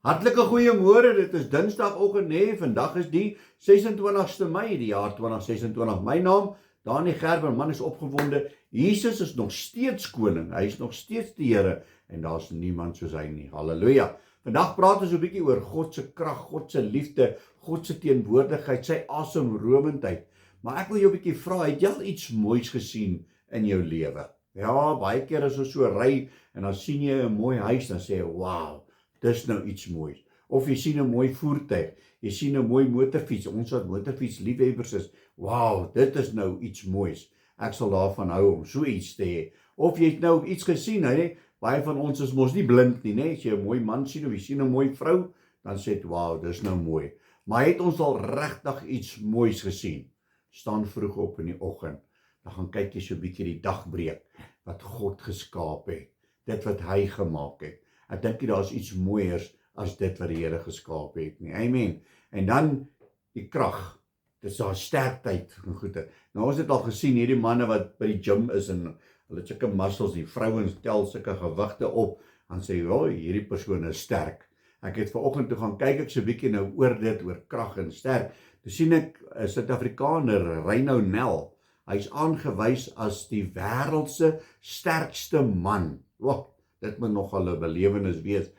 Hartlike goeiemôre, dit is Dinsdagoggend vandag is die 26ste Mei, die jaar 2026. My naam, Dani Gerber, man is opgewonde. Jesus is nog steeds koning, hy is nog steeds die Here en daar's niemand soos hy nie. Halleluja. Vandag praat ons 'n bietjie oor God se krag, God se liefde, God se teenwoordigheid, sy asemrowendheid. Maar ek wil jou 'n bietjie vra, het jy al iets moois gesien in jou lewe? Ja, baie keer as ons so ry en dan sien jy 'n mooi huis, dan sê jy, "Wow, dis nou iets moois." Of jy sien 'n mooi voertuig, jy sien 'n mooi motorfiets, ons wat motorfiets liefhebbers is, wow, dit is nou iets moois. Ek sal daarvan hou om so iets te hê. Of jy het nou iets gesien, hè? Baie van ons is mos nie blind nie, né? As jy 'n mooi man sien of jy sien 'n mooi vrou, dan sê jy, wow, dis nou mooi. Maar het ons al regtig iets moois gesien? Staan vroeg op in die oggend, dan gaan kyk jy so 'n bietjie die dagbreek wat God geskaap het, dit wat hy gemaak het. Ek dink daar's iets mooiers as dit wat die Here geskaap het nie. Amen. En dan die krag. Dis daar sterkheid en goeie. Nou ons het al gesien hierdie manne wat by die gym is en hulle het sulke muscles, die vrouens tel sulke gewigte op, dan sê jy, "Oh, hierdie persoon is sterk." Ek het vanoggend toe gaan kyk ek so 'n bietjie nou oor dit, oor krag en sterk. Toe sien ek 'n Suid-Afrikaner, Reino Nel. Hy's aangewys as die wêreld se sterkste man. Wow, dit moet nogal 'n belewenis wees,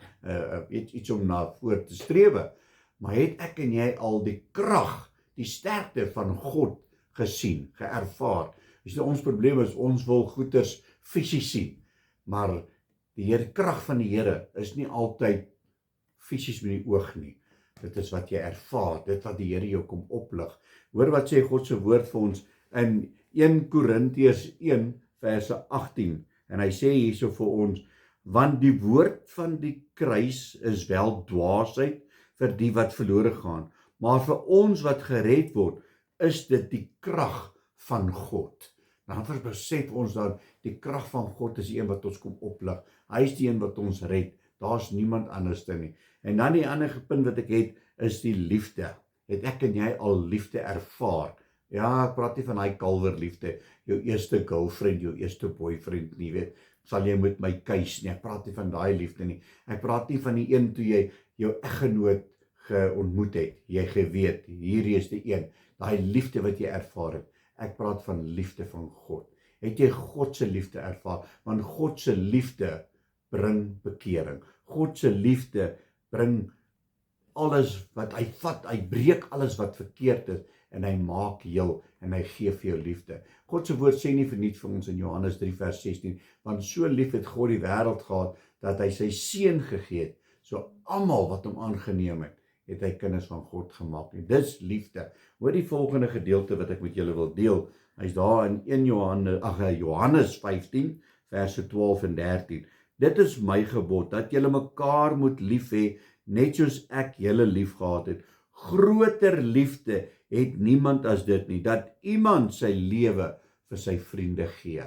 iets om na voor te strewe. Maar het ek en jy al die krag, die sterkte van God gesien, geervaar? Dus ons probleem is, ons wil goeders fisies sien, maar die krag van die Here is nie altyd fisies met die oog nie. Dit is wat jy ervaar, dit wat die Here jou kom oplig. Hoor wat sê God se woord vir ons in 1 Korintiërs 1 verse 18, en hy sê hierso vir ons, want die woord van die kruis is wel dwaasheid vir die wat verlore gaan, maar vir ons wat gered word, is dit die krag van God. Dan besef ons dan, die krag van God is die een wat ons kom oplig. Hy is die een wat ons red. Daar's niemand anders nie. En dan die ander punt wat ek het, is die liefde. Het ek en jy al liefde ervaar? Ja, ek praat nie van daai kalverliefde, jou eerste girlfriend, jou eerste boyfriend nie, weet, sal jy met my kuis nie, ek praat nie van daai liefde nie, ek praat nie van die een toe jy jou eggenoot ontmoet het, jy geweet, hierdie is die een, daai liefde wat jy ervaar het, ek praat van liefde van God. Het jy God se liefde ervaar? Want God se liefde bring bekering, God se liefde bring alles wat hy vat, hy breek alles wat verkeerd is, en hy maak heel, en hy gee vir jou liefde. God se woord sê nie verniet vir ons in Johannes 3 vers 16, want so lief het God die wêreld gehad, dat hy sy seun gegee het, so almal wat hom aangeneem het hy kinders van God gemaak. En dis liefde. Hoor die volgende gedeelte wat ek met julle wil deel, hy is daar in 1 Johannes 15 verse 12 en 13. Dit is my gebod, dat julle mekaar moet lief hê, net soos ek julle lief gehad het. Groter liefde het niemand as dit nie, dat iemand sy lewe vir sy vriende gee.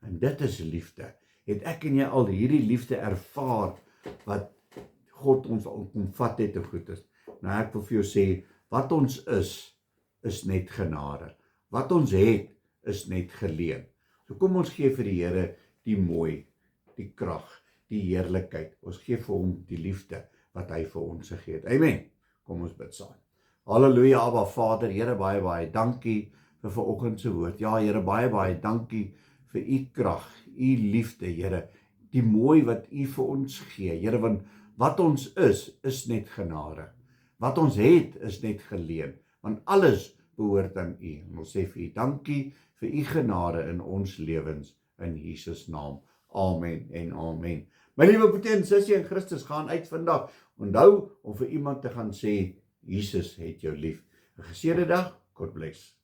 En dit is liefde. Het ek en jy al hierdie liefde ervaar, wat God ons al kom vat het en goed is? Nou ek wil vir jou sê, wat ons is net genade. Wat ons het, is net geleen. So kom ons gee vir die Here die mooi, die krag, die heerlikheid. Ons gee vir hom die liefde wat hy vir ons gegee het. Amen. Kom ons bid saam. Halleluja, Abba Vader, Here, baie, baie dankie vir vanoggend se woord. Ja, Here, baie, baie dankie vir u krag, u liefde, Here, die mooi wat u vir ons gee, Here, want wat ons is net genade. Wat ons het, is net geleen, want alles behoort aan u. En ons sê vir u dankie vir u genade in ons lewens, in Jesus naam. Amen en amen. My liewe broer en sussie in Christus, gaan uit vandag. Onthou om vir iemand te gaan sê, Jesus het jou lief. 'n Geseënde dag, God bless.